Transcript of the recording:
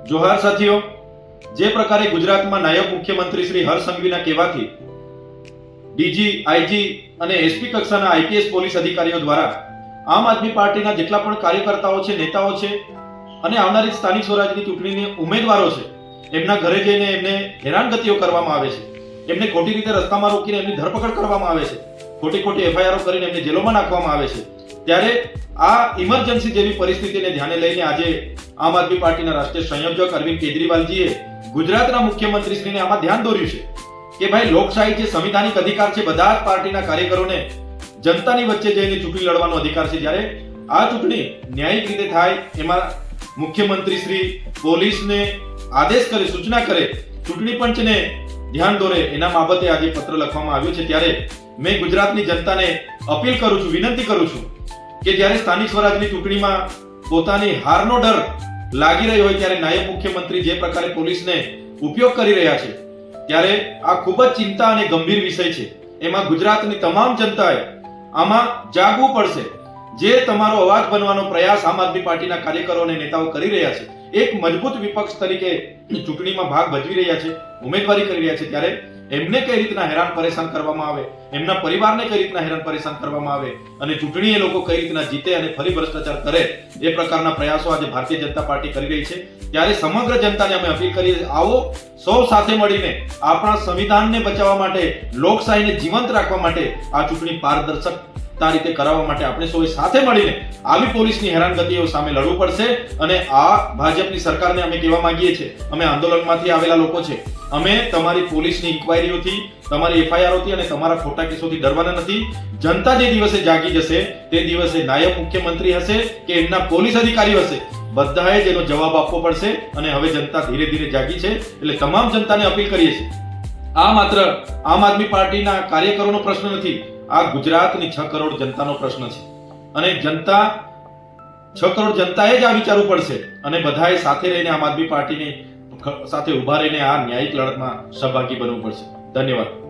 જોહાર સાથીઓ, જે પ્રકારે ગુજરાતમાં નાયબ મુખ્યમંત્રી શ્રી હર્ષ સંઘવીના કહેવાથી ડીજી, આઈજી અને એસપી કક્ષાના આઈપીએસ પોલીસ અધિકારીઓ દ્વારા આમ આદમી પાર્ટીના જેટલા પણ કાર્યકર્તાઓ છે, નેતાઓ છે અને આવનારી સ્થાનિક સ્વરાજની ચૂંટણીની ઉમેદવારો છે, એમના ઘરે જઈને એમને હેરાનગતિઓ કરવામાં આવે છે, એમને ખોટી રીતે રસ્તામાં રોકીને એમની ધરપકડ કરવામાં આવે છે, ખોટી એફઆઈઆર કરીને એમને જેલોમાં નાખવામાં આવે છે. ત્યારે આ ઇમરજન્સી જેવી પરિસ્થિતિને ધ્યાને લઈને આજે આમ આદમી પાર્ટીના રાષ્ટ્રીય સંયોજક અરવિંદ કેજરીવાલજીએ ગુજરાતના મુખ્યમંત્રીશ્રીને આમાં ધ્યાન દોર્યું છે કે ભાઈ, લોકશાહી છે, સંવિધાનિક અધિકાર છે, બધા જ પાર્ટીના કાર્યકરોને જનતાની વચ્ચે જઈને ચૂંટણી લડવાનો અધિકાર છે. જ્યારે આ ચૂંટણી ન્યાયિક રીતે થાય એમાં મુખ્યમંત્રી શ્રી પોલીસને આદેશ કરે, સૂચના કરે, ચૂંટણી પંચને ધ્યાન દોરે, એના બાબતે આજે પત્ર લખવામાં આવ્યો છે. ત્યારે મેં ગુજરાતની જનતાને અપીલ કરું છું, વિનંતી કરું છું કે જ્યારે સ્થાનિક સ્વરાજની ચૂંટણીમાં પોતાની હારનો ડર લાગી રહ્યો હોય ત્યારે નાયબ મુખ્યમંત્રી જે પ્રકારે પોલીસને ઉપયોગ કરી રહ્યા છે, ત્યારે આ ખૂબ જ ચિંતા અને ગંભીર વિષય છે. એમાં ગુજરાતની તમામ જનતાએ આમાં જાગવું પડશે. જે તમારો અવાજ બનવાનો પ્રયાસ આમ આદમી પાર્ટીના કાર્યકરો અને નેતાઓ કરી રહ્યા છે, એક મજબૂત વિપક્ષ તરીકે ચૂંટણીમાં ભાગ ભજવી રહ્યા છે, ઉમેદવારી કરી રહ્યા છે, ત્યારે એમને કઈ રીતના હેરાન પરેશાન કરવામાં આવે, એમના પરિવારને કઈ રીતના હેરાન પરેશાન કરવામાં આવે અને ચૂંટણી એ લોકો કઈ રીતના જીતે અને ફરી ભ્રષ્ટાચાર કરે, એ પ્રકારના પ્રયાસો આજે ભારતીય જનતા પાર્ટી કરી રહી છે. ત્યારે સમગ્ર જનતાને અમે અપીલ કરીએ, આવો સૌ સાથે મળીને આપણા સંવિધાનને બચાવવા માટે, લોકશાહીને જીવંત રાખવા માટે, આ ચૂંટણી પારદર્શકતા રીતે કરાવવા માટે આપણે સૌએ સાથે મળીને આવી પોલીસની હેરાનગતિઓ સામે લડવું પડશે. અને આ ભાજપની સરકારને અમે કહેવા માંગીએ છીએ, અમે આંદોલનમાંથી આવેલા લોકો છે, અમે તમારી પોલીસની ઇન્ક્વાયરીઓથી, તમારી એફઆઈઆરઓથી અને તમારા ખોટા કેસોથી ડરવાના નથી. જનતા જે દિવસે જાગી જશે તે દિવસે નાયબ મુખ્યમંત્રી હશે કે એમના પોલીસ અધિકારીઓ હશે, બધાએ જ એનો જવાબ આપવો પડશે. અને હવે જનતા ધીરે ધીરે જાગી છે, એટલે તમામ જનતાને અપીલ કરીએ છીએ, આ માત્ર આમ આદમી પાર્ટીના કાર્યકરોનો પ્રશ્ન નથી, આ ગુજરાતની 6 કરોડ જનતાનો પ્રશ્ન છે. અને 6 કરોડ જનતાએ જ આ વિચારવું પડશે અને બધાએ સાથે રહીને આમ આદમી પાર્ટીની સાથે ઉભા રહીને આ ન્યાયિક લડતમાં સહભાગી બનવું પડશે. ધન્યવાદ.